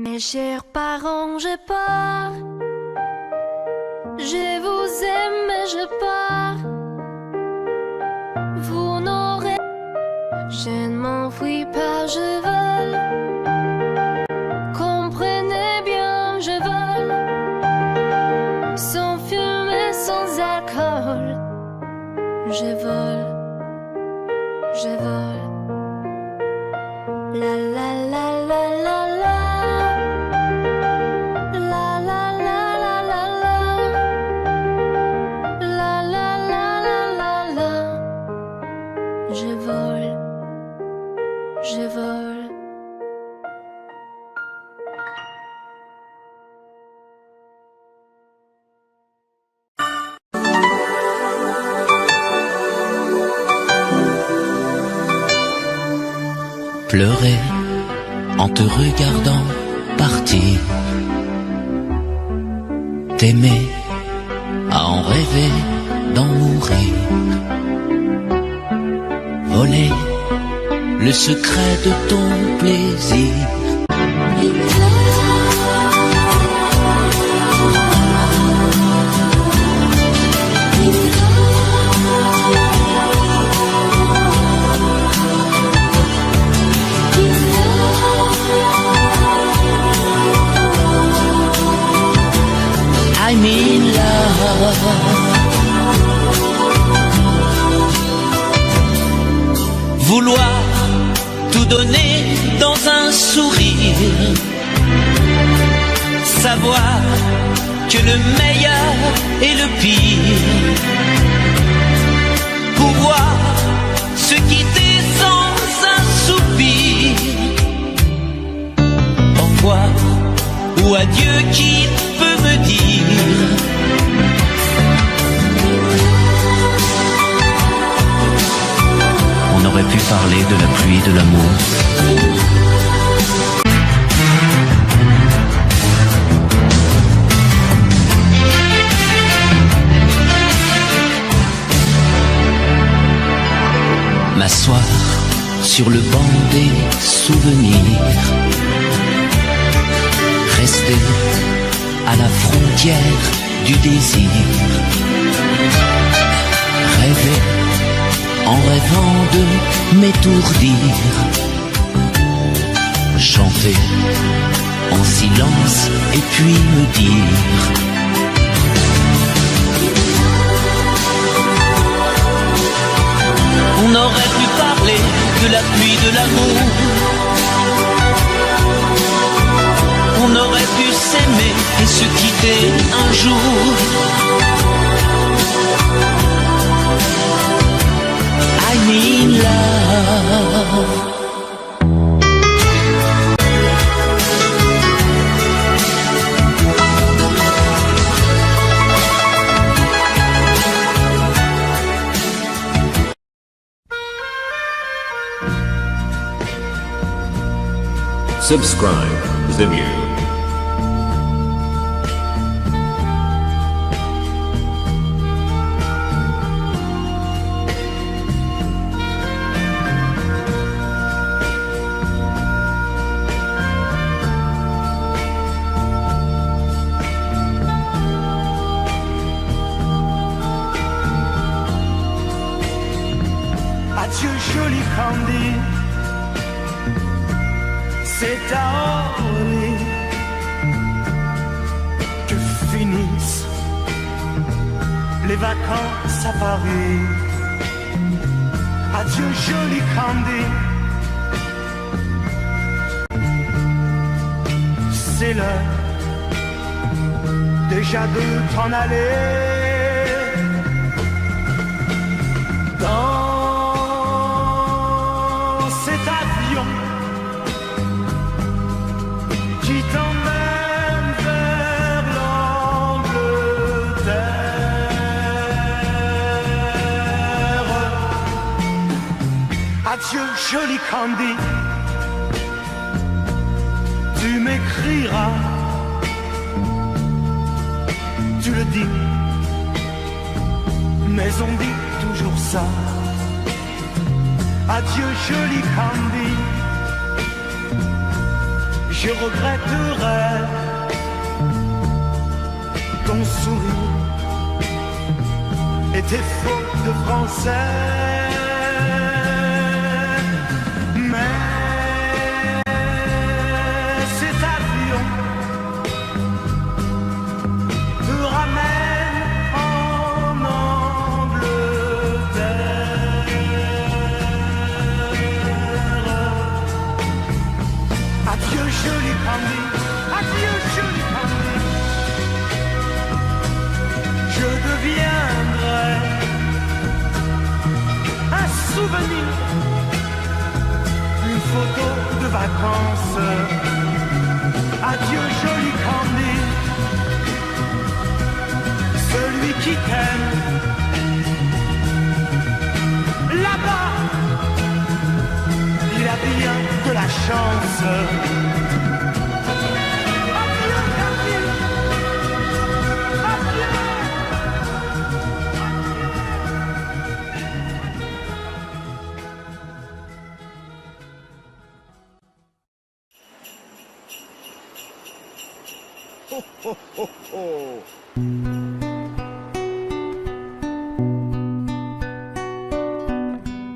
Mes chers parents, je pars. Je vous aime, mais je pars. Vous n'aurez. Je ne m'enfuis pas, je vole. Comprenez bien, je vole. Sans fumée, sans alcool. Je vole. Je vole. La la la la la la. Je vole. Pleurer en te regardant partir. T'aimer, à en rêver, d'en mourir. Voler le secret de ton plaisir. I'm in love. Vouloir tout donner dans un sourire, savoir que le meilleur est le pire, pouvoir se quitter sans un soupir. Au revoir ou adieu, qui peut me dire? On aurait pu parler de la pluie de l'amour. M'asseoir sur le banc des souvenirs, rester à la frontière du désir, rêver en rêvant de m'étourdir, chanter en silence et puis me dire: on aurait pu parler de la pluie de l'amour, on aurait pu s'aimer et se quitter un jour. I'm in love. Subscribe Zimyu. Adieu joli Candy, c'est à Orly que finissent les vacances à Paris. Adieu joli Candy, c'est l'heure déjà de t'en aller. Dans cet avion qui t'emmène vers l'Angleterre. Adieu joli Candy, tu m'écriras, tu le dis, mais on dit toujours ça. Adieu joli Candy, je regretterais ton sourire et tes fautes de français. Mais cet avion te ramène en Angleterre. Adieu joli Candy, adieu joli Candy. Je deviendrai un souvenir, une photo de vacances. Adieu joli Candy, celui qui t'aime là-bas, il a bien de la chance. Adieu Candy, adieu.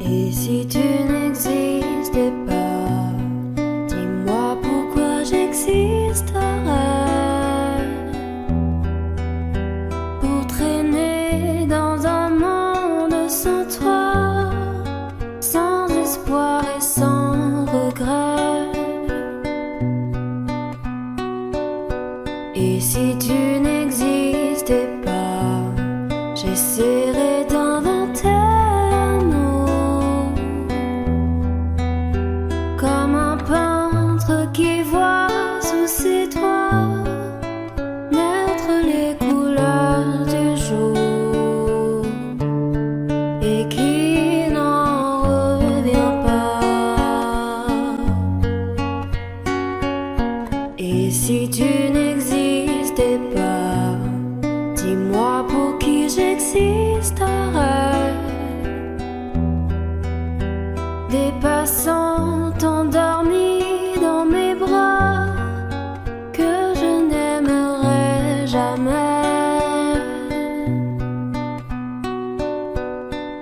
Et si tu n'existais pas, dis-moi pourquoi j'existerais. Pour traîner dans un monde sans toi, sans espoir et sans regret. Et si tu n'existais pas, j'essaierais d'inventer l'amour, comme un peintre qui voit sous ses doigts naître les couleurs du jour et qui n'en revient pas. Et si tu n'existais pas, dis-moi pour qui j'existerais. Des passants endormis dans mes bras que je n'aimerais jamais.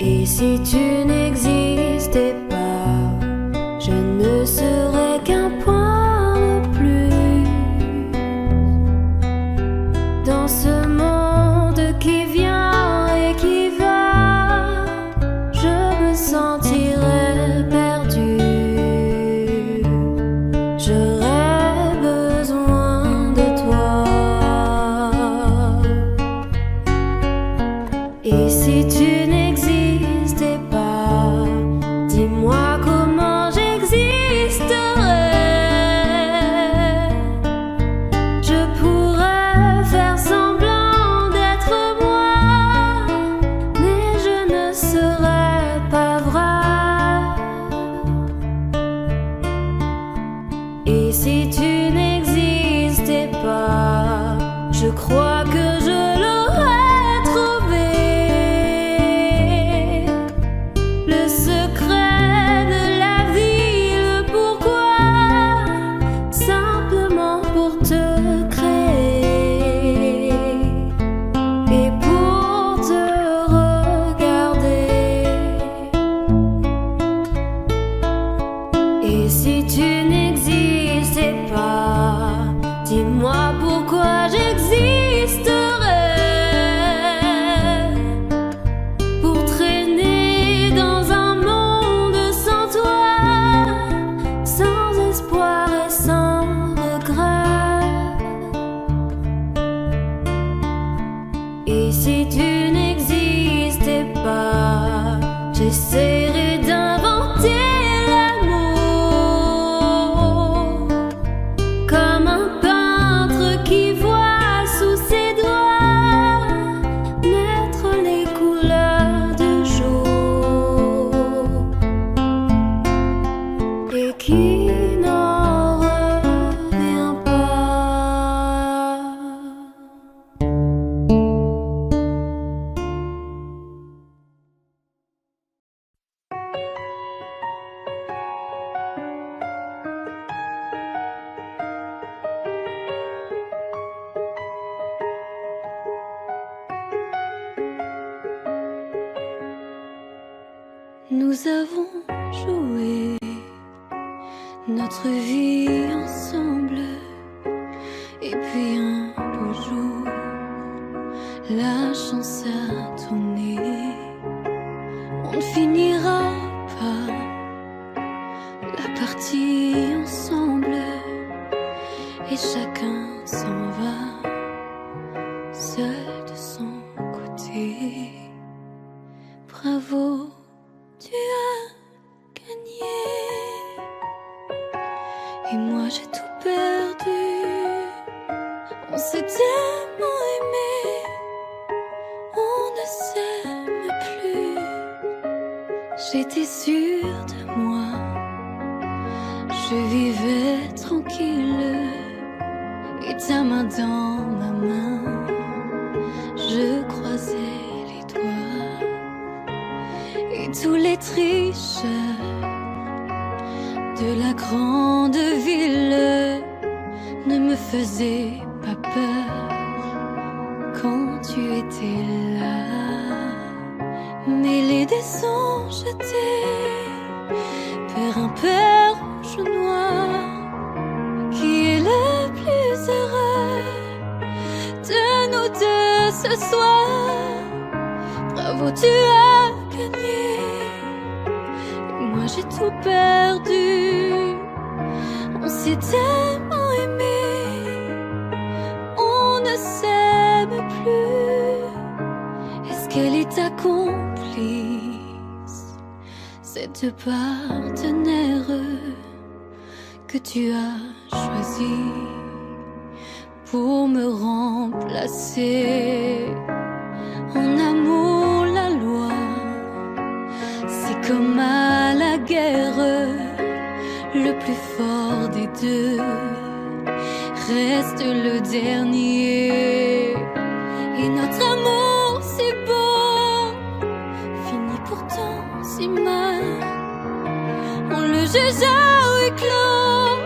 Et si tu n'existais pas, je ne serais qu'un point de plus dans ce monde qui vient et qui va. Je me sentirais perdu, j'aurais besoin de toi. Et si tu n'existais pas, dis-moi comment j'existerais. Je pourrais faire semblant d'être moi, mais je ne serais pas vrai. Et si tu n'existais pas, je crois que je l'aurais trouvé. Le secret de la vie, le pourquoi, simplement pour te créer et pour te regarder. Et si tu n'existais pas, dis-moi pourquoi j'existerais. Pour traîner dans un monde sans toi, sans espoir et sans regret. Et si tu n'existais pas, j'essaierais d'inventer l'amour, nous avons joué notre vie ensemble. Et puis un beau jour, la chance a tourné. On ne finira pas la partie ensemble. Et chacun s'en va, seul de son côté. Bravo, tu as gagné. Et moi j'ai tout perdu. On s'est tellement aimé, on ne s'aime plus. J'étais sûre de moi, je vivais tranquille. Et ta main dans ma main, je croisais les doigts. Et tous les tricheurs de la grande ville ne me faisaient pas peur quand tu étais là. Mêlés des sons jetés vers un père rouge ou noir. Qui est le plus heureux de nous deux ce soir? Bravo, tu as gagné. Et moi j'ai tout perdu. On s'est tellement aimé, on ne s'aime plus. Est-ce qu'elle est ta complice, cette partenaire que tu as choisi pour me remplacer? En amour, la loi, c'est comme à la guerre, le plus fort des deux reste le dernier. Et notre amour si beau finit pourtant si mal. On le juge à huis clos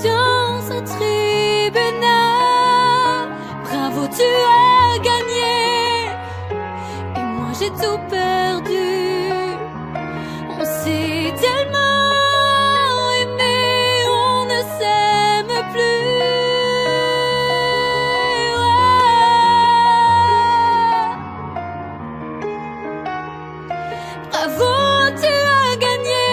dans un tribunal. Bravo, tu as gagné. Et moi j'ai tout perdu. On s'est tellement aimé, on ne s'aime plus. Ouais. Bravo, tu as gagné.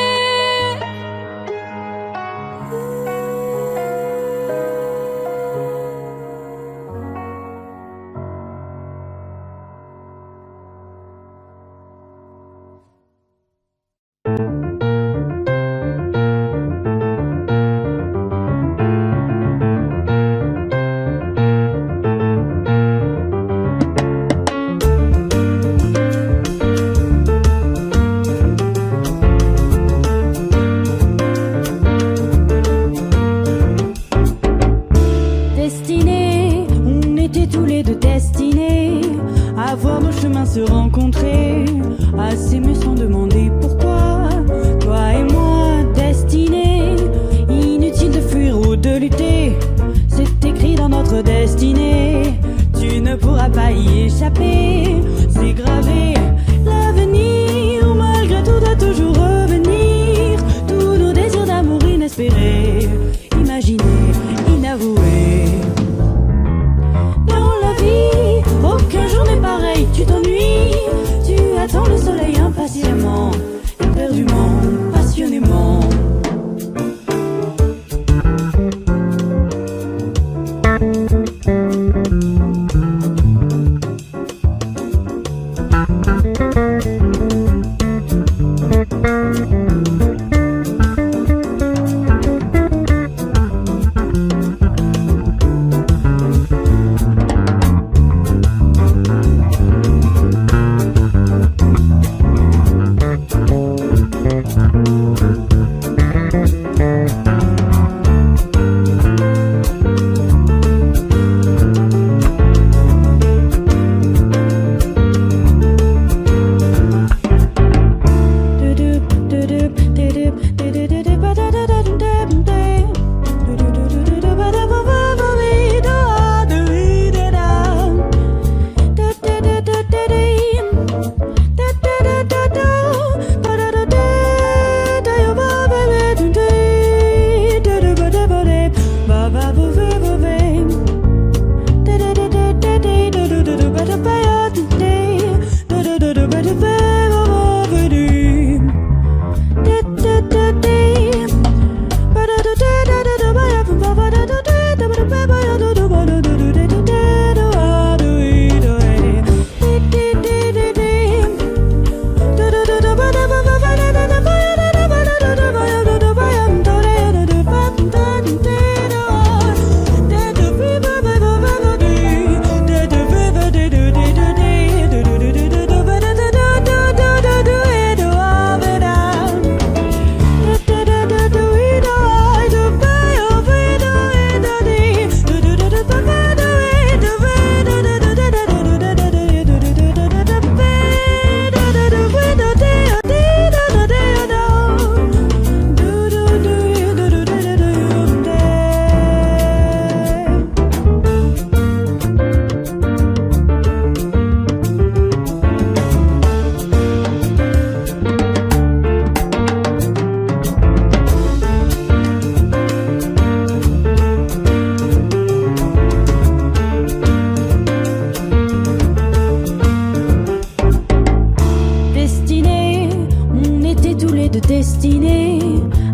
destinés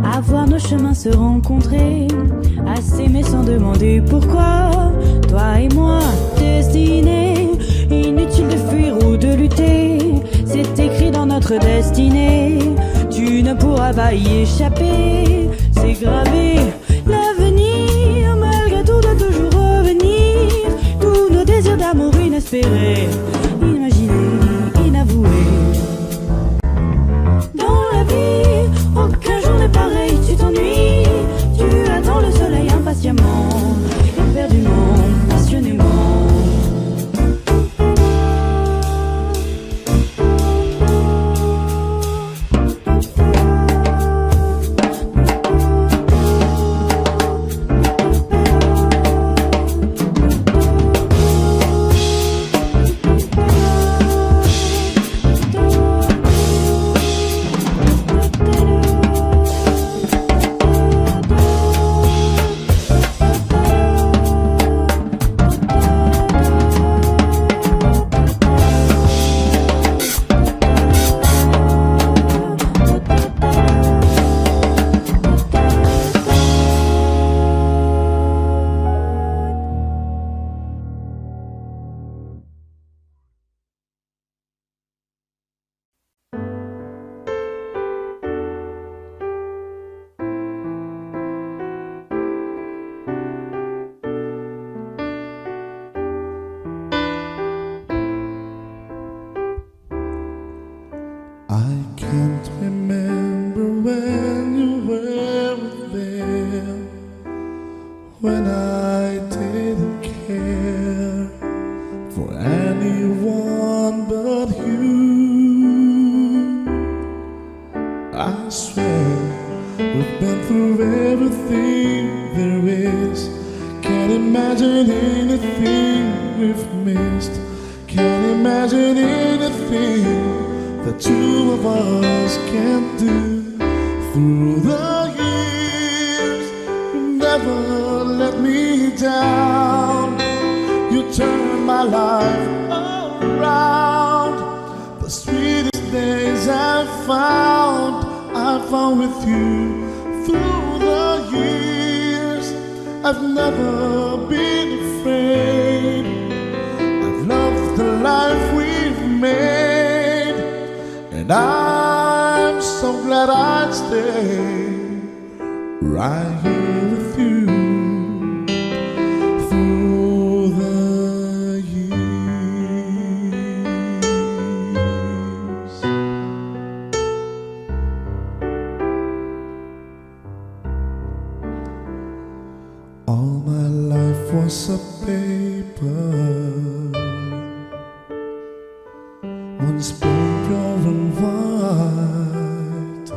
à voir nos chemins se rencontrer, à s'aimer sans demander pourquoi. Toi et moi, destinés, inutile de fuir ou de lutter, c'est écrit dans notre destinée. Tu ne pourras pas y échapper, c'est gravé. L'avenir, malgré tout, doit toujours revenir. Tous nos désirs d'amour inespérés, imaginés, inavoués. Dans la vie, aucun jour n'est pareil, tu t'ennuies. Tu attends le soleil impatiemment, éperdument, passionnément. I can't remember when you were there, when I didn't care for anyone but you. I swear we've been through everything there is. Can't imagine anything we've missed. Can't imagine anything the two of us can do. Through the years, you never let me down. You turned my life around. The sweetest days I found with you. Through the years, I've never been afraid. I've loved the life we've made, and I'm so glad I'd stay right here with you through the years. All my life was a paper, once pure and white,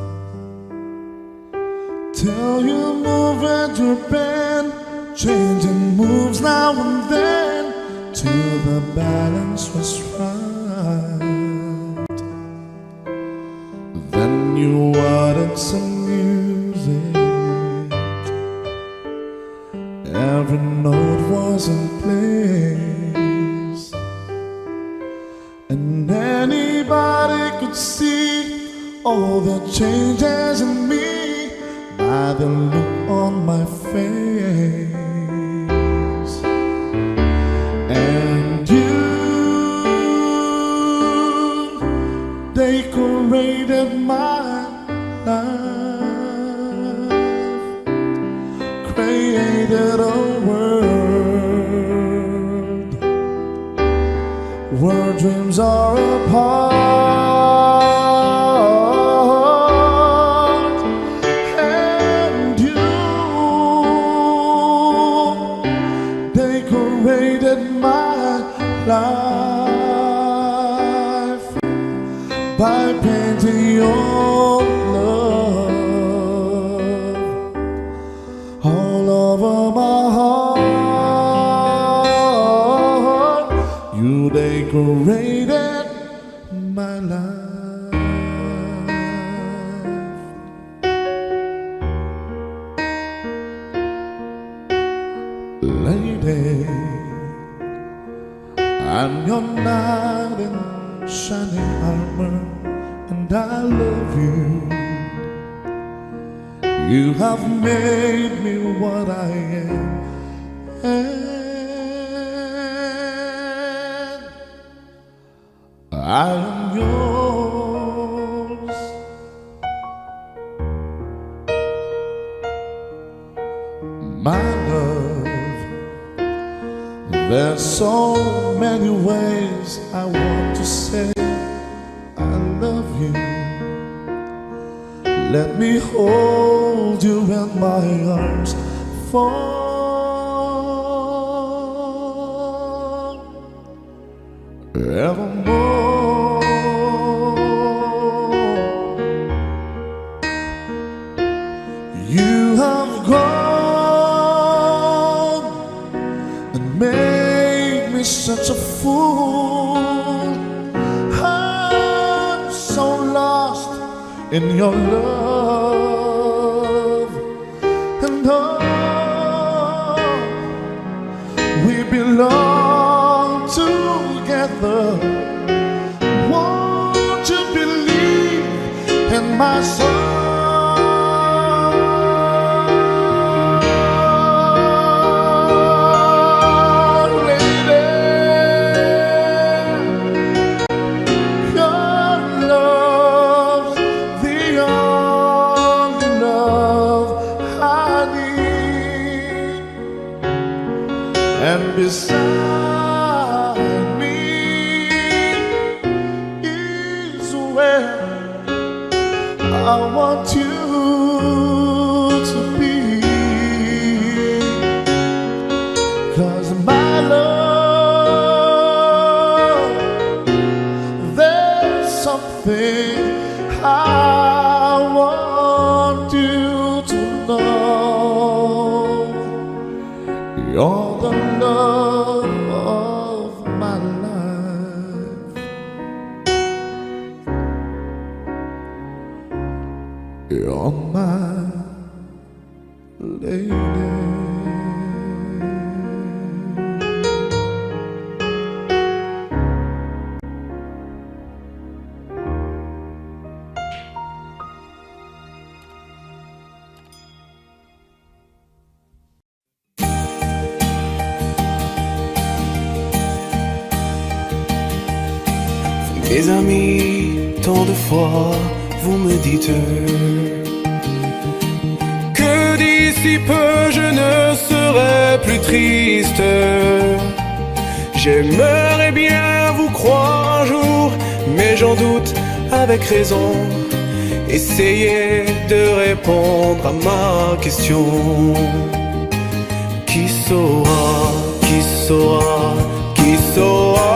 till you move at your bend, changing moves now and then, till the balance was right. Then you added some music, every note was in place, and anybody could see all the changes in me by the look on my face. And you decorated my life, created a world where dreams are apart. And you decorated my life by painting your love all over my heart. You decorated my life. Lady, I'm your knight in shining armor, and I love you You have made me what I am, and I am yours. My love, there's so many ways I want to say I love you. Let me hold you in my arms forevermore. You have gone and made me such a fool. I'm so lost in your love, and oh, we belong together. Won't you believe in my soul? And beside me is where I want you to be. 'Cause my love, there's something I want you to know. You're the love of my life. You're my lady. Mes amis, tant de fois vous me dites que d'ici peu je ne serai plus triste. J'aimerais bien vous croire un jour, mais j'en doute avec raison. Essayez de répondre à ma question. Qui saura, qui saura, qui saura?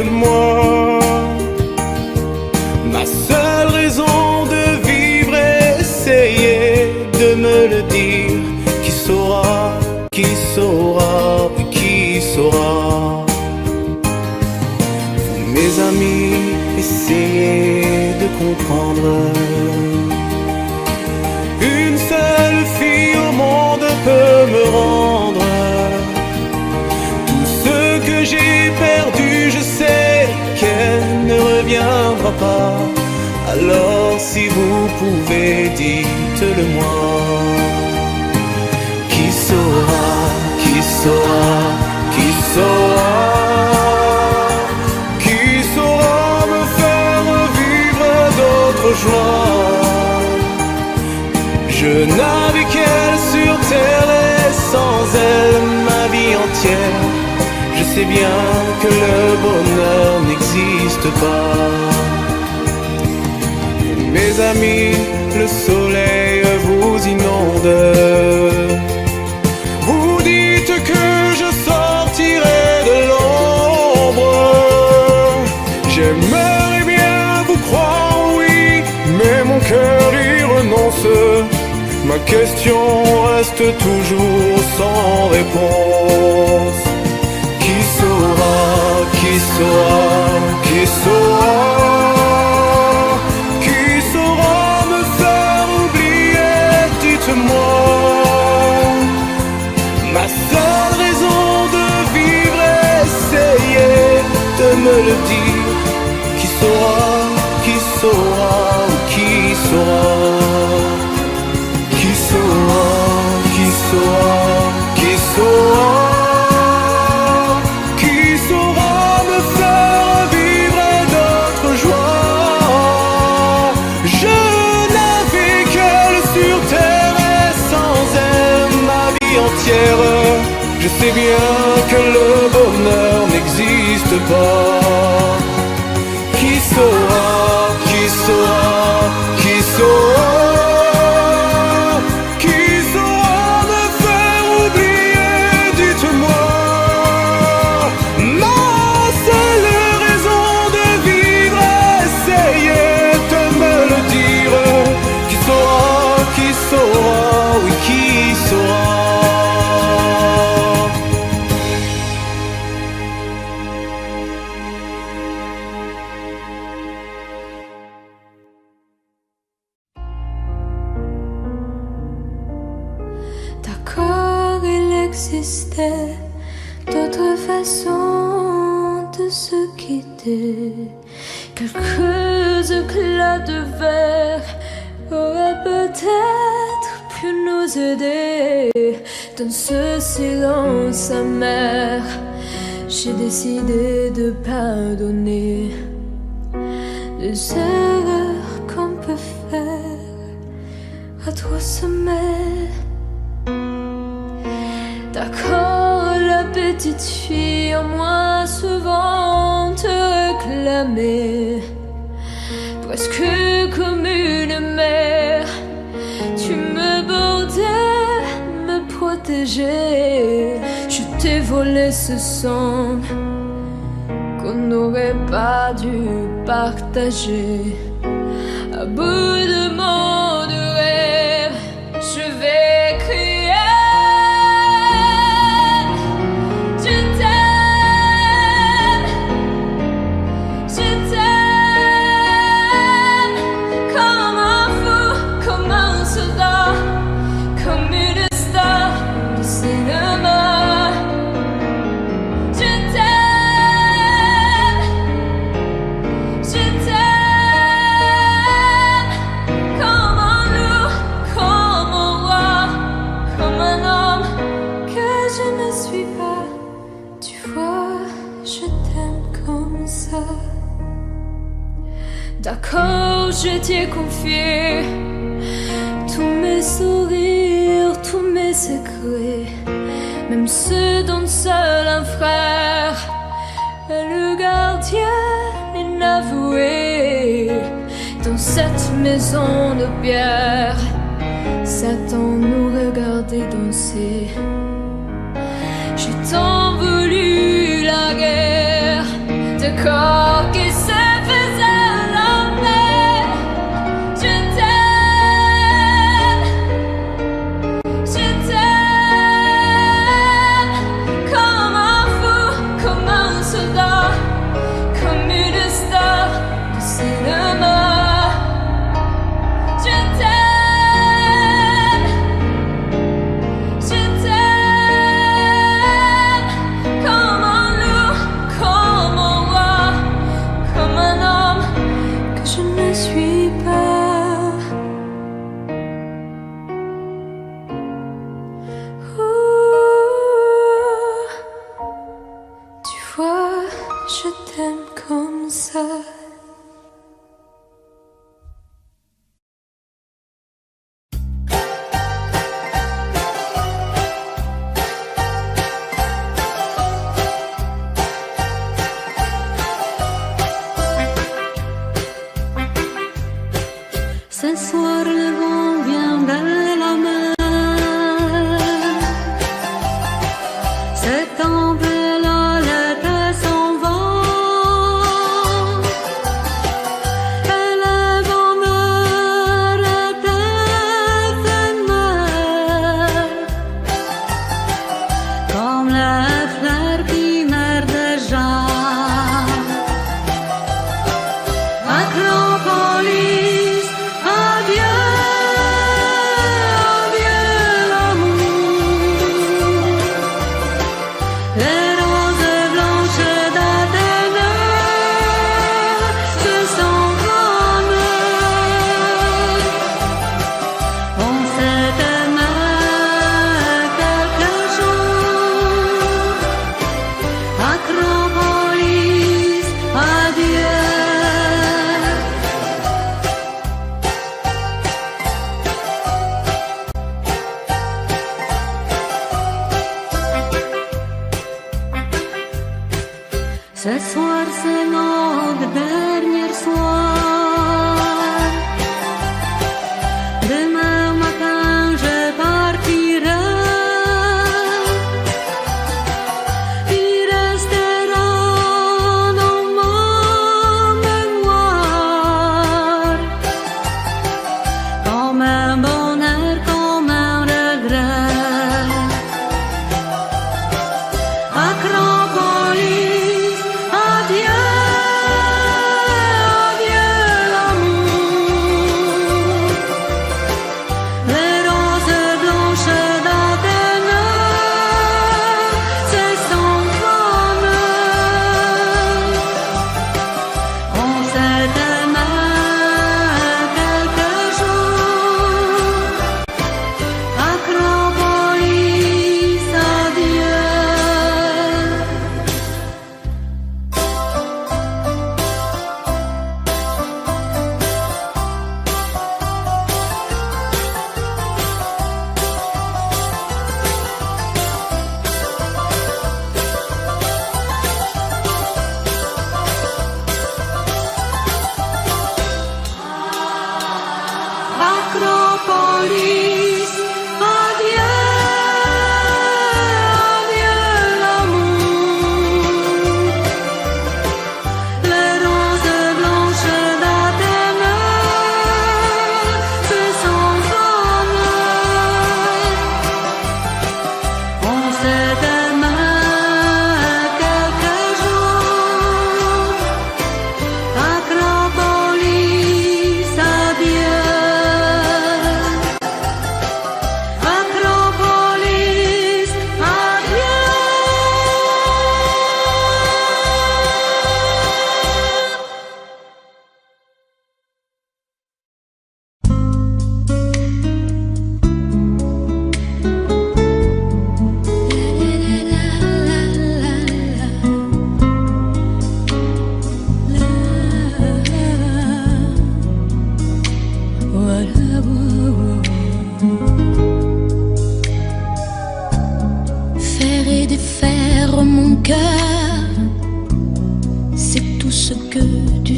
Moi, ma seule raison de vivre, essayez de me le dire. Qui saura, qui saura, qui saura? Vous, mes amis, essayez de comprendre. Une seule fille au monde peut me rendre tout ce que j'ai perdu. Je sais qu'elle ne reviendra pas. Alors si vous pouvez, dites-le moi. Qui saura, qui saura, qui saura? Qui saura me faire vivre d'autres joies? Je n'avais qu'elle sur terre et sans elle ma vie entière. Je sais bien que le bonheur n'existe pas. Mes amis, le soleil vous inonde. Vous dites que je sortirai de l'ombre. J'aimerais bien vous croire, oui, mais mon cœur y renonce. Ma question reste toujours sans réponse. Qui saura, qui saura, qui saura? Qui saura me faire oublier? Dites-moi. Ma seule raison de vivre, essayez de me le dire. Qui saura? existait d'autres façons de se quitter. Quelques éclats de verre auraient peut-être pu nous aider. Dans ce silence amer, j'ai décidé de pardonner les erreurs qu'on peut faire à trop sommet. D'accord, la petite fille en moi souvent te réclamait, presque comme une mère. Tu me bordais, me protégeais. Je t'ai volé ce sang qu'on n'aurait pas dû partager. À bout de mots de rêve, je vais crier. D'accord, je t'ai confié tous mes sourires, tous mes secrets, même ceux dont seul un frère est le gardien inavoué. Dans cette maison de pierre, Satan nous regardait danser. J'ai tant voulu la guerre de corps qui se faisaient.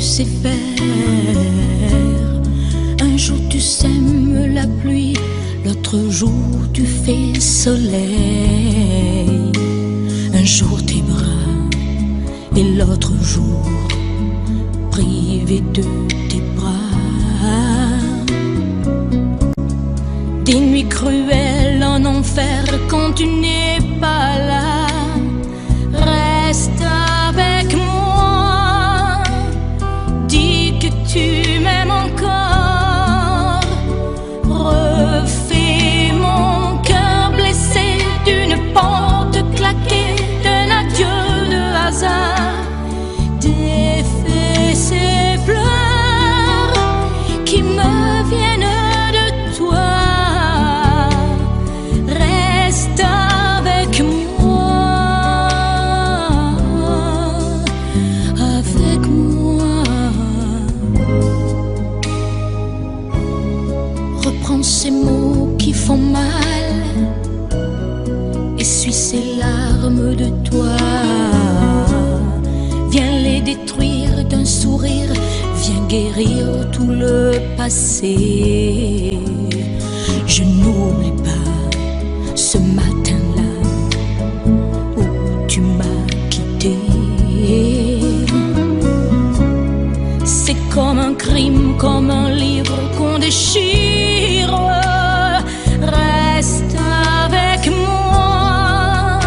sais faire. Un jour tu sèmes la pluie, l'autre jour tu fais soleil. Un jour tes bras et l'autre jour privé de tes bras. Des nuits cruelles en enfer quand tu n'es pas là. Reste avec moi, dis que tu m'aimes encore. Refais mon cœur blessé d'une porte claquée, d'un adieu de hasard. Défais ces pleurs qui me viennent de toi. Reste avec moi, avec moi. Reprends ces mots qui font mal, essuie ces larmes de toi. Viens les détruire d'un sourire, viens guérir tout le passé. Je n'oublie pas ce matin-là où tu m'as quitté. C'est comme un crime, comme un livre qu'on déchire. Reste avec moi,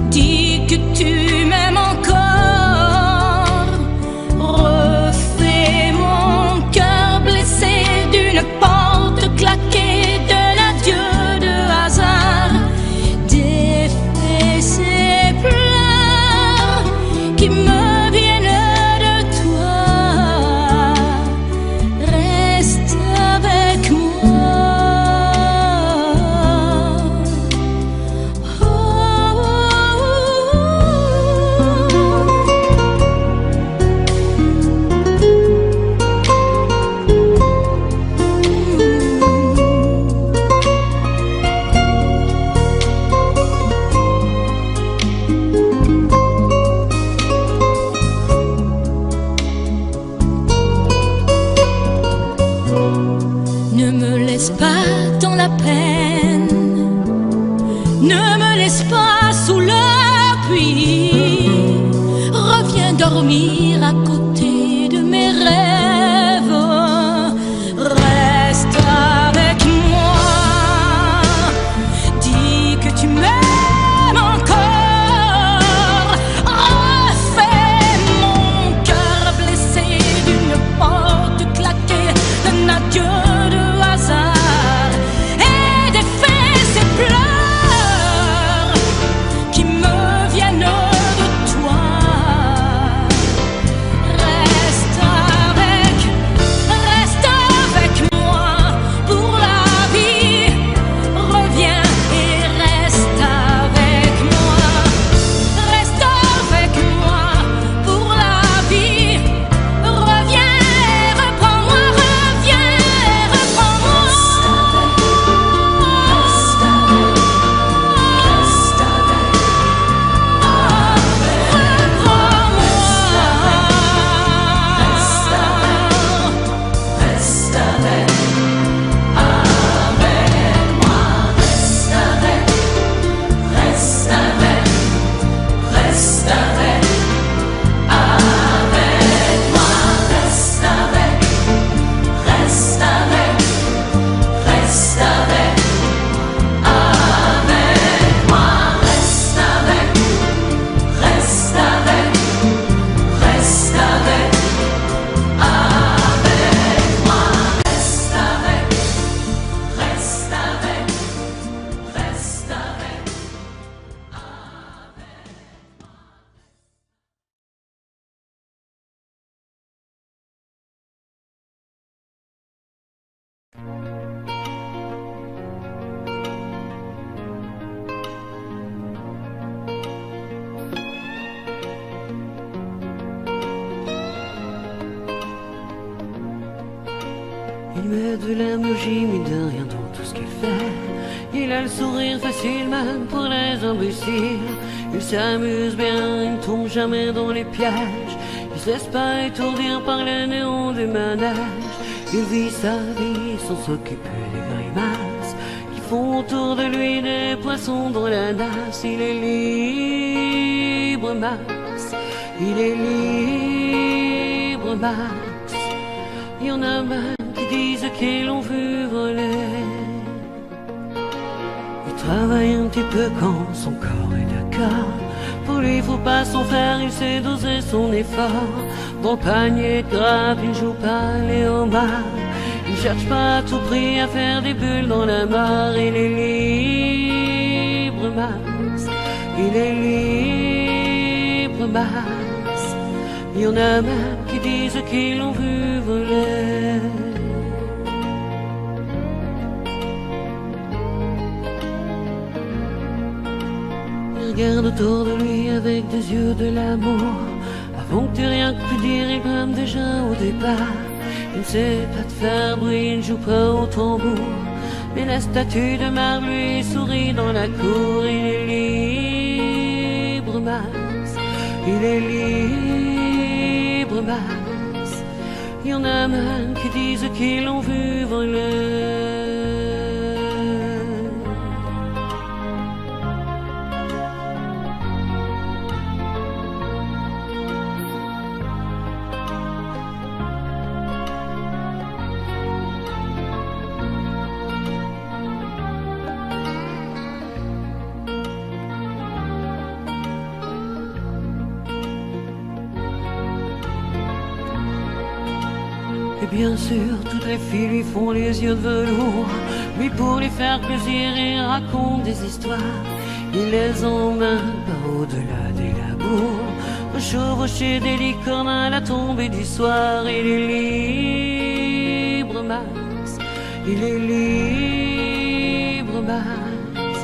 dis que tu m'aimes encore. Refais mon cœur blessé d'une porte claquée, d'un adieu de hasard. Défais ces pleurs qui me viennent de toi. Reste avec moi. Oh, oh, Ne me laisse pas dans la peine, ne me laisse pas sous la pluie. Reviens dormir à côté de mes rêves. Reste avec moi, dis que tu m'aimes encore. Refais mon cœur blessé d'une porte claquée, d'un adieu de hasard. Et défais ces pleurs qui me viennent de toi. Reste avec moi pour la vie. Reviens et reste avec moi. Reste avec moi pour la vie. Reviens et reprends-moi, reviens et reprends-moi. Il met de l'énergie, mais de rien dans tout ce qu'il fait. Il a le sourire facile même pour les imbéciles. Il s'amuse bien, il ne tombe jamais dans les pièges. Il se laisse pas étourdir par les néons du manège. Il vit sa vie sans s'occuper des grimaces qui font autour de lui des poissons dans la nasse. Il est libre, Max. Il est libre, Max. Il y en a même qui disent qu'ils l'ont vu voler. Il travaille un petit peu quand son corps est d'accord. Pour lui, faut pas s'en faire, il sait doser son effort. Dans le panier de grappe, il joue pas les homards. Il cherche pas à tout prix à faire des bulles dans la mare. Il est libre, Max. Il est libre, Max. Il y en a même qui disent qu'ils l'ont vu voler. Il regarde autour de lui avec des yeux de l'amour. Avant que tu rien pu dire, il brame déjà au départ. Il ne sait pas te faire bruit, il ne joue pas au tambour. Mais la statue de marbre lui sourit dans la cour. Il est libre, Max. Il est libre, Max. Il y en a même qui disent qu'ils l'ont vu voler. Et bien sûr, toutes les filles lui font les yeux de velours. Lui, pour lui faire plaisir, il raconte des histoires. Il les emmène par au-delà des labours, chevaucher des licornes à la tombée du soir. Il est libre, Max. Il est libre, Max.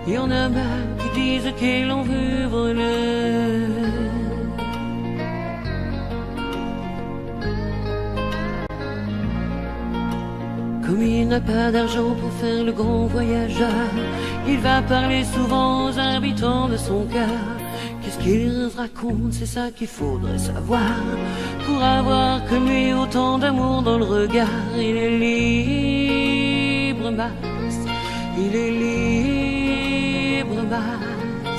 Il y en a même qui disent qu'ils l'ont vu voler. Comme il n'a pas d'argent pour faire le grand voyageur, il va parler souvent aux habitants de son cœur. Qu'est-ce qu'il raconte, c'est ça qu'il faudrait savoir, pour avoir comme lui autant d'amour dans le regard. Il est libre, Max. Il est libre, Max.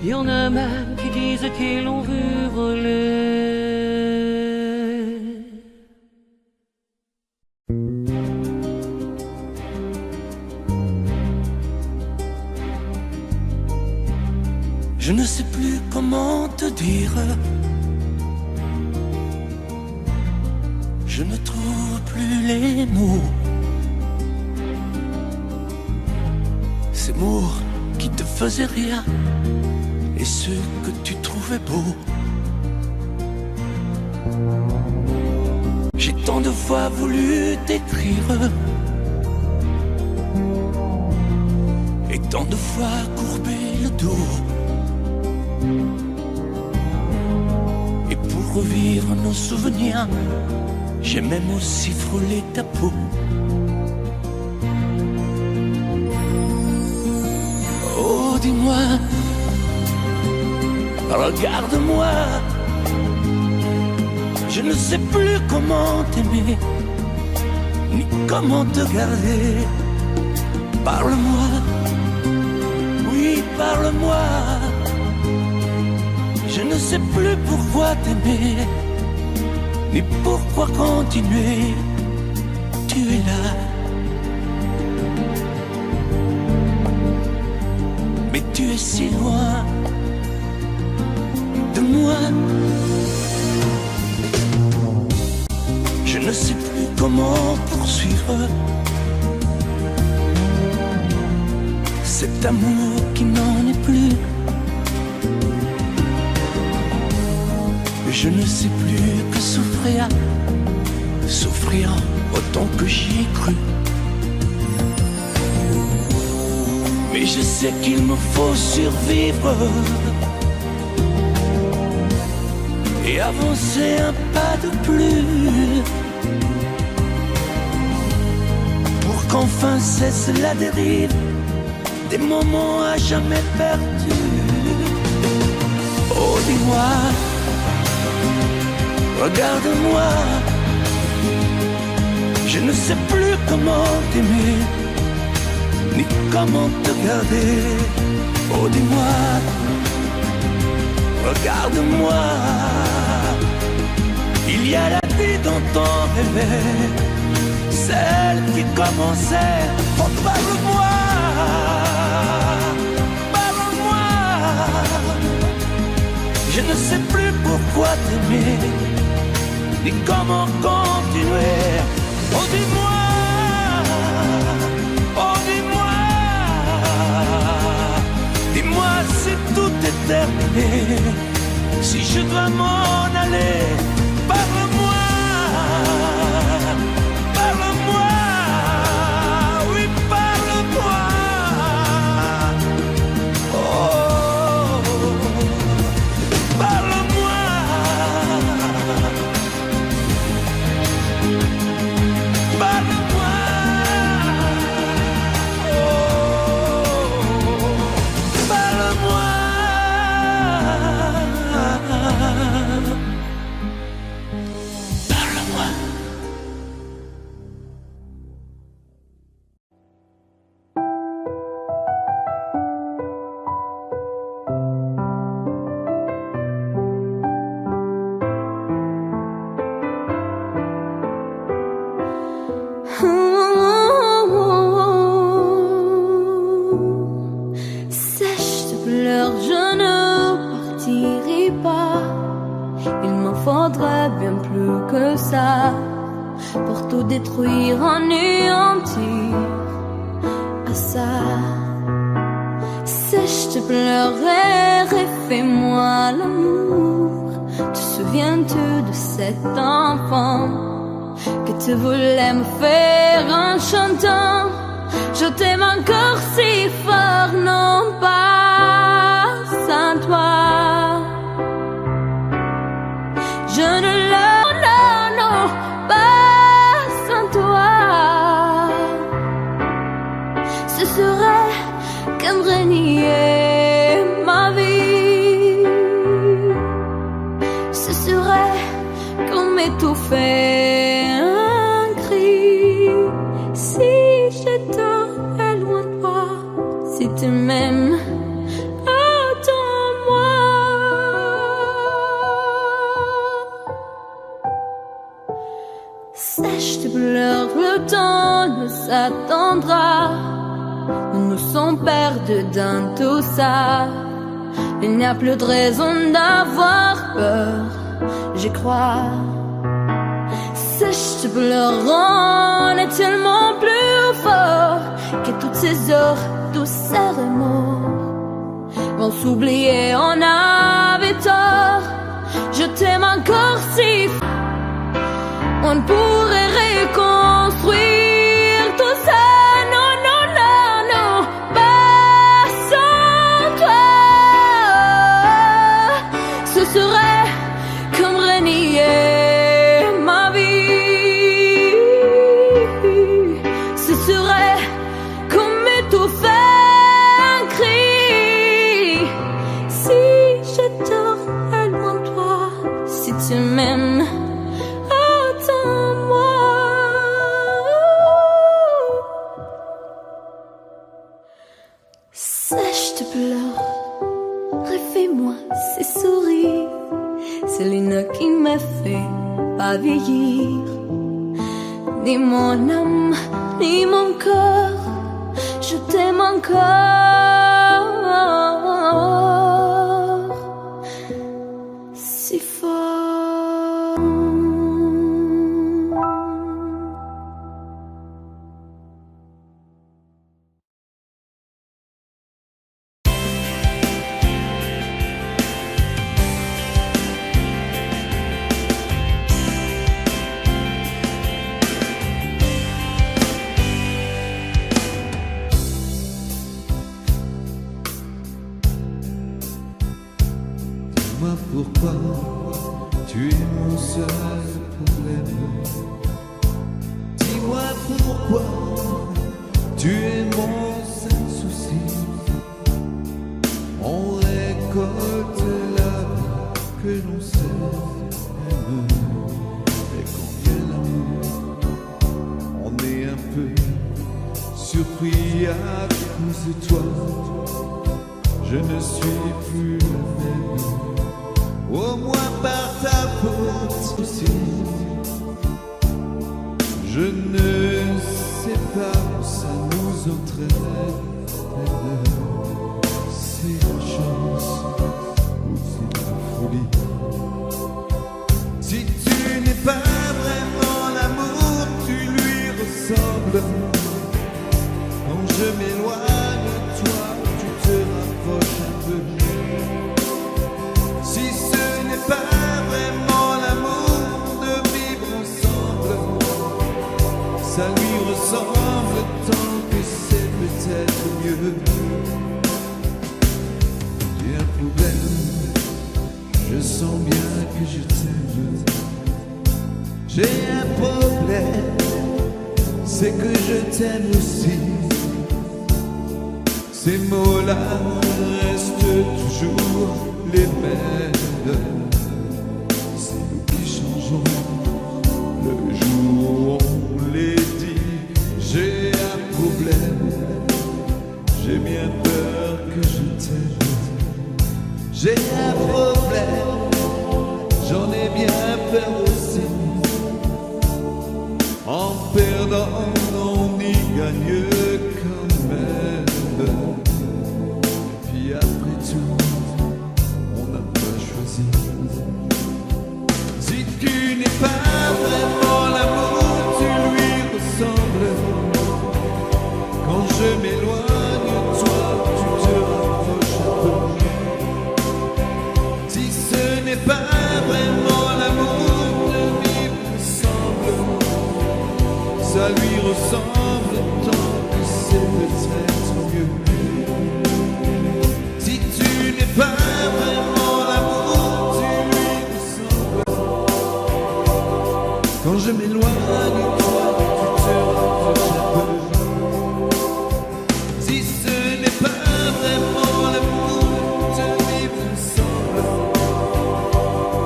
Il y en a même qui disent qu'ils l'ont vu voler. Je ne sais plus comment te dire. Je ne trouve plus les mots. Ces mots qui te faisaient rien et ceux que tu trouvais beaux. J'ai tant de fois voulu t'écrire et tant de fois courbé le dos. Et pour revivre nos souvenirs, j'ai même aussi frôlé ta peau. Oh, dis-moi, regarde-moi. Je ne sais plus comment t'aimer, ni comment te garder. Parle-moi, oui, parle-moi. Je ne sais plus pourquoi t'aimer, ni pourquoi continuer. Tu es là, mais tu es si loin de moi. Je ne sais plus comment poursuivre cet amour qui n'en est plus. Je ne sais plus que souffrir, souffrir autant que j'y ai cru. Mais je sais qu'il me faut survivre et avancer un pas de plus, pour qu'enfin cesse la dérive des moments à jamais perdus. Oh, dis-moi, Regarde-moi, je ne sais plus comment t'aimer, ni comment te garder. Oh dis-moi, regarde-moi, il y a la vie dont on rêvait, celle qui commençait. Oh parle-moi, parle-moi, je ne sais plus pourquoi t'aimer, ni comment continuer. Oh dis-moi, oh dis-moi, dis-moi si tout est terminé, si je dois m'en aller. Parle-moi, parle-moi, oui parle-moi. Oh, parle-moi. Parle-moi, oh, parle-moi. Parle-moi. Sèche tes pleurs, je ne partirai pas. Il m'en faudrait bien plus que ça pour tout détruire, anéantir à ça. Sèche tes pleurs et refais-moi l'amour. Te souviens-tu de cet enfant que tu voulais me faire en chantant? Je t'aime encore si fort, non pas sans toi. Je ne l'aime, non, non, pas sans toi. Ce serait comme renier ma vie. Ce serait comme étouffer un cri. Si j'étais loin de toi, si tu m'aimes, attends-moi. Sèche tes pleurs, le temps nous attendra. Nous nous sommes perdus dans tout ça. Il n'y a plus de raison d'avoir peur, j'y crois. Sèche tes pleurs, on est tellement plus fort que toutes ces heures, tous ces remords vont s'oublier, on avait tort. Je t'aime encore si fort. On pourrait reconstruire tout ça. Non, non, non, non, pas sans toi. Ce serait comme renier ma vie. Ce serait comme étouffer un cri. Si j'étais loin de toi, si tu m'aimes, attends-moi. Sèche tes pleurs, refais-moi ces souris. C'est l'une qui me fait pas vieillir. Ni mon âme, ni mon cœur, je t'aime encore si fort. Dis-moi pourquoi tu es mon seul problème. Dis-moi pourquoi tu es mon seul souci. On récolte la vie que l'on sème. si à cause de toi, je ne suis plus la même, au moins par ta faute aussi. Je ne sais pas où ça nous entraîne. C'est la chance ou c'est la folie. Si tu n'es pas vraiment l'amour, tu lui ressembles. Quand je m'éloigne de toi, tu te rapproches un peu. Si ce n'est pas vraiment l'amour de vivre ensemble, ça lui ressemble tant que c'est peut-être mieux. J'ai un problème, je sens bien que je t'aime. J'ai un problème, c'est que je t'aime aussi. Ces mots-là restent toujours les mêmes. C'est nous qui changeons le jour où on les dit. J'ai un problème, j'ai bien peur que je t'aime. J'ai un problème, j'en ai bien peur aussi. En perdant, on y gagne quand même. Puis après tout, on n'a pas choisi. Si tu n'es pas vraiment l'amour, tu lui ressembles. Quand je m'éloigne de toi, tu te rapproches un peu. Si ce n'est pas vraiment l'amour de vivre ensemble, ça lui ressemble tant que c'est peut-être mieux. Si tu n'es pas vraiment l'amour, tu lui ressembles. Quand je m'éloigne de toi, tu te rapproches un peu. Si ce n'est pas vraiment l'amour de vivre ensemble,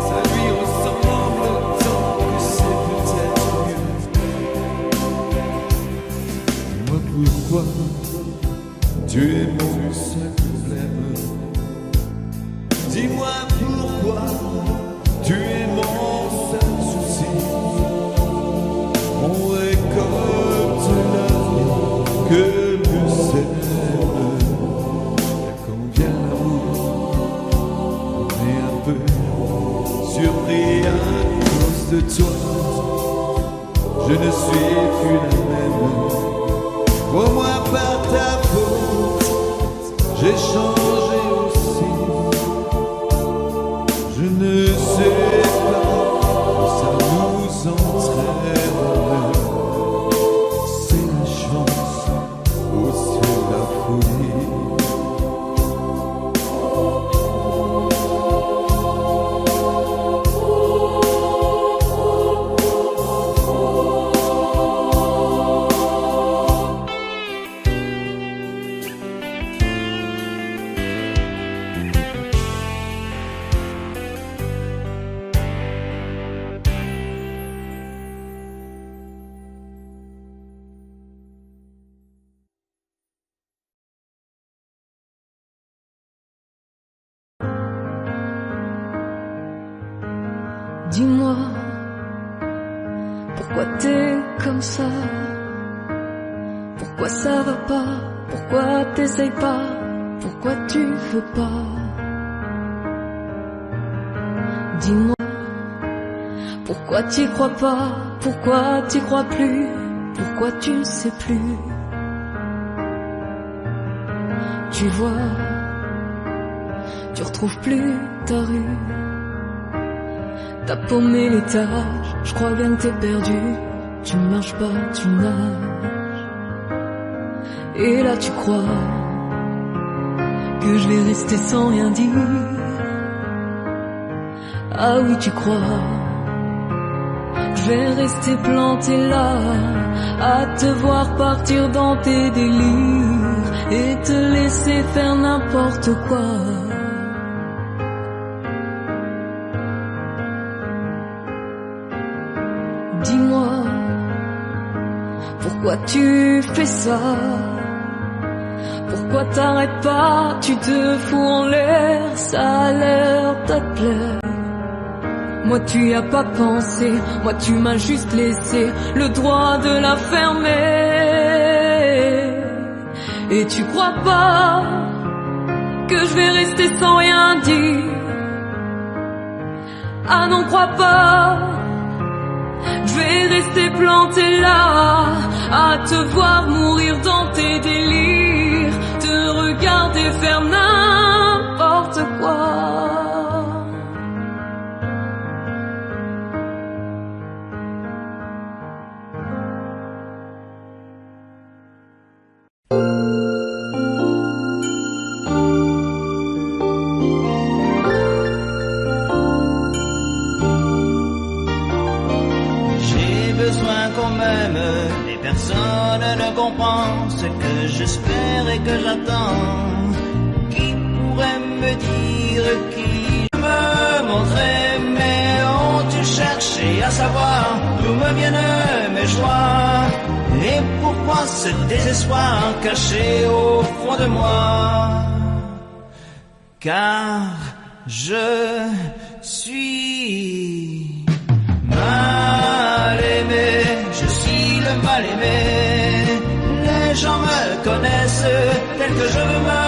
ça lui ressemble tant que c'est peut-être mieux. Dis-moi pourquoi tu es mon seul problème. Dis-moi pourquoi tu es mon seul souci. On récolte l'amour que nous sèmes. Quand vient l'amour, on est un peu surpris à cause de toi. Je ne suis plus la même. Au moins par ta faute, j'ai changé aussi. Je ne sais pas où ça nous entraîne. C'est la chance ou c'est la folie. Dis-moi, pourquoi t'es comme ça? Pourquoi ça va pas? Pourquoi t'essayes pas? Pourquoi tu veux pas? Dis-moi, pourquoi t'y crois pas? Pourquoi t'y crois plus? Pourquoi tu ne sais plus? Tu vois, tu retrouves plus ta rue. T'as paumé l'étage, je crois bien que t'es perdu. Tu marches pas, tu nages. Et là tu crois que je vais rester sans rien dire. Ah oui tu crois que je vais rester planté là, à te voir partir dans tes délires et te laisser faire n'importe quoi. Dis-moi, pourquoi tu fais ça? Pourquoi t'arrêtes pas? Tu te fous en l'air, ça a l'air de te plaire. Moi tu y as pas pensé, moi tu m'as juste laissé le droit de la fermer. Et tu crois pas que je vais rester sans rien dire? Ah non, crois pas, je vais rester planté là, à te voir mourir dans tes délires, te regarder faire n'importe quoi. Et personne ne comprend ce que j'espère et que j'attends. Qui pourrait me dire, qui me montrer, mais ont-tu cherché à savoir d'où me viennent mes joies? Et pourquoi ce désespoir caché au fond de moi? Car je suis mal aimé, je suis le mal aimé. Les gens me connaissent tel que je veux me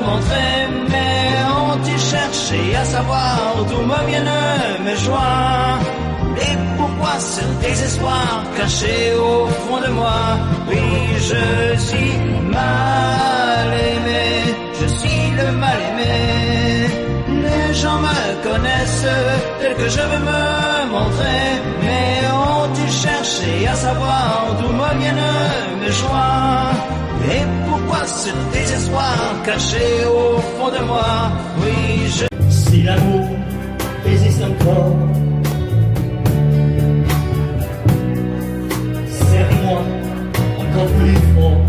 montrer, mais ont-ils cherché à savoir d'où me viennent mes joies? Et pourquoi ce désespoir caché au fond de moi? Oui, je suis mal aimé, je suis le mal aimé. Les gens me connaissent tel que je veux me montrer, mais ont-ils cherché à savoir d'où me viennent mes joies? Et pourquoi ce désespoir caché au fond de moi? Oui, je... Si l'amour existe encore, serre-moi encore plus fort.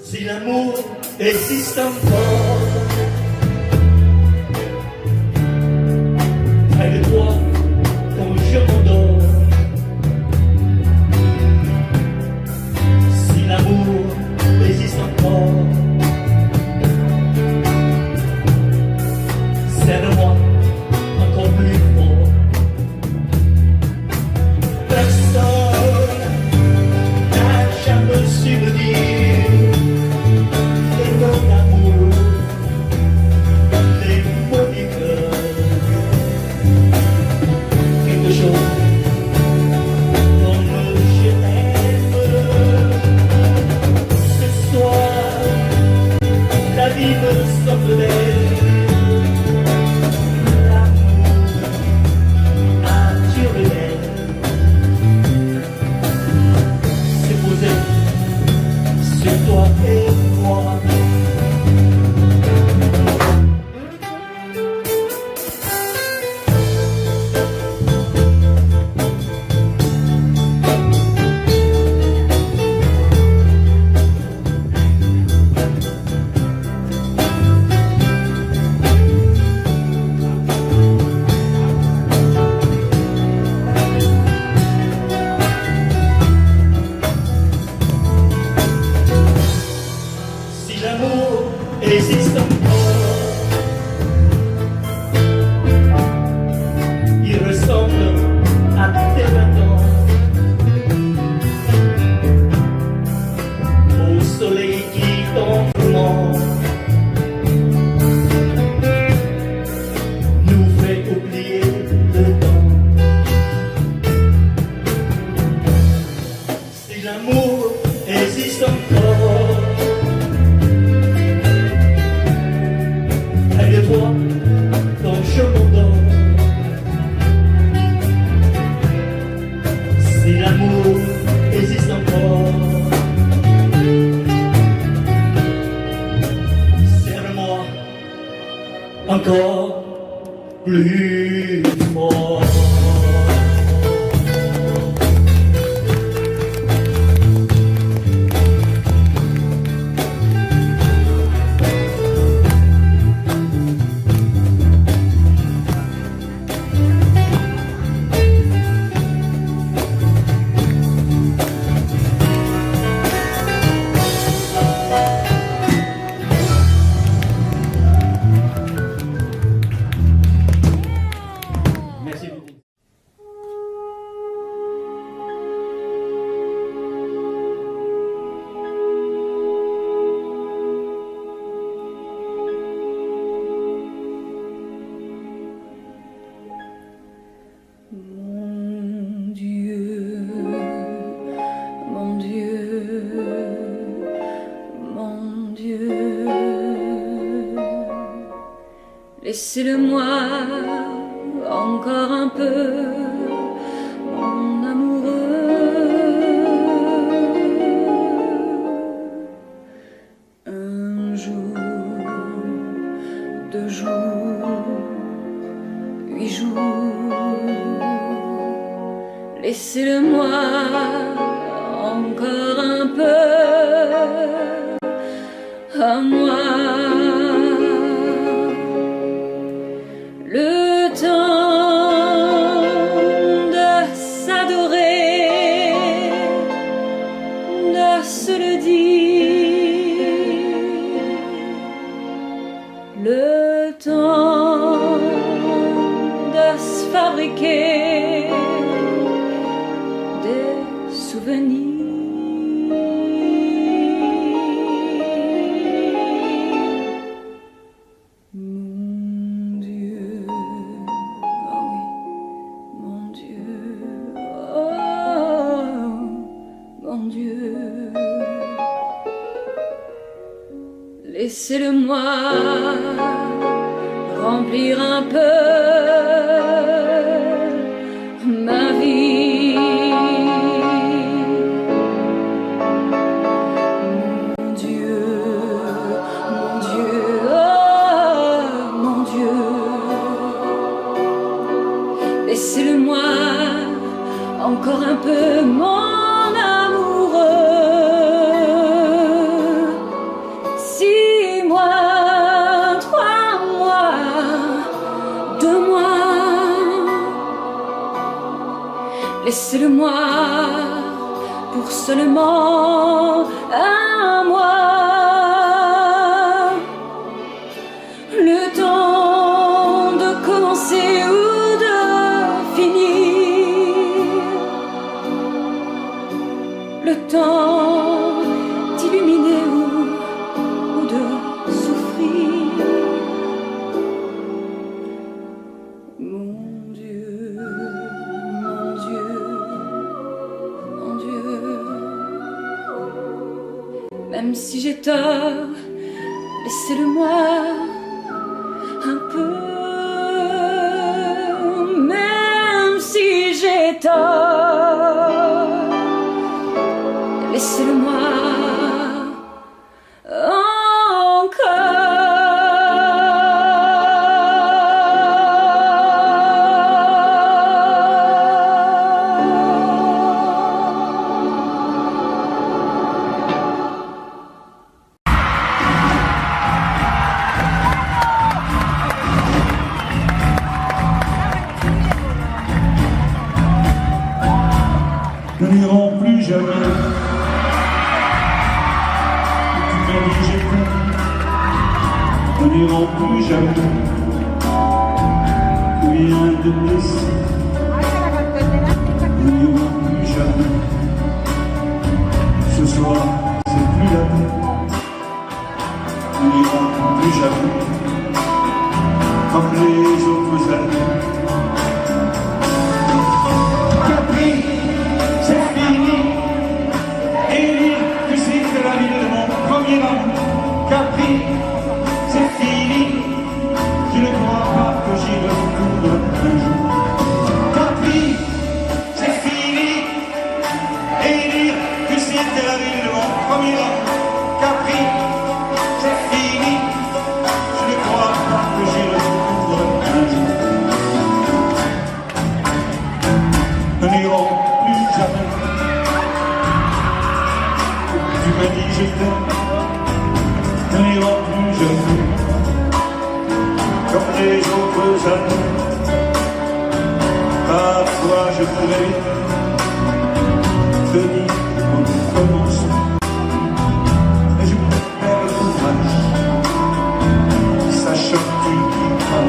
Si l'amour existe encore, près de toi quand je m'endors. Si l'amour existe encore, serre-moi encore plus fort. Personne n'a jamais su me dire que ton amour Merci beaucoup. Mon Dieu, mon Dieu, mon Dieu, laissez-le-moi encore un peu, mon amoureux. Un jour, 2 jours, 8 jours, laissez-le-moi encore un peu à moi. Le temps de s'adorer, de se le dire, le temps de se fabriquer des souvenirs. Mon Dieu, ah oui, mon Dieu, oh, mon Dieu, laissez-le-moi remplir un peu ma vie. Mon Dieu, mon Dieu, oh mon Dieu, laissez-le-moi encore un peu, mon amoureux. 6 mois, 3 mois, 2 mois, laissez-le-moi pour seulement un mois, le temps de commencer ou de finir, le temps d'illuminer ou de souffrir. Mon Dieu, mon Dieu, mon Dieu, même si j'ai tort, laissez-le-moi un peu. Même si j'ai tort, laissez-le-moi Nous n'irons plus jamais. Tu m'as dit j'ai peur. Nous n'irons plus jamais. Rien de blessé. Nous n'irons plus jamais. Ce soir, c'est plus la peine. Nous n'irons plus jamais. Comme les autres années. Capri, c'est fini. Je ne crois pas que j'y retourne un jour. Capri, c'est fini. Et dire que c'était la ville de mon premier amour. Capri, c'est fini. Je ne crois pas que j'y retourne un jour. Nous n'irons plus jamais. Tu m'as dit je t'aime. Nous n'irons plus jamais, comme les autres années. Parfois je pourrais te dire qu'on nous commençons, mais je préfère le courage, sachant que tu dis pas.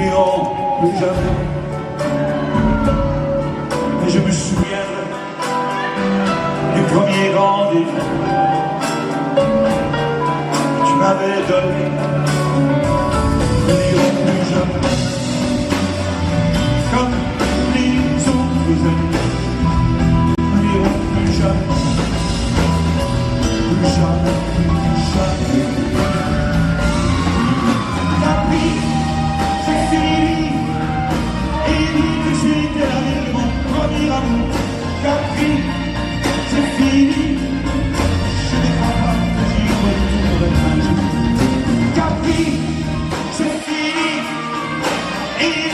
n'irons plus jamais. Et je me souviens du premier rendez-vous que tu m'avais donné. Nous n'irons plus jamais comme les autres amis. Nous n'irons plus jamais, plus jamais, plus jamais. La vie, c'est fini. Et dit que c'était la vie de mon premier amour. Capri, c'est fini. Je ne crois pas que j'y retournerai un jour. Capri, c'est fini. Et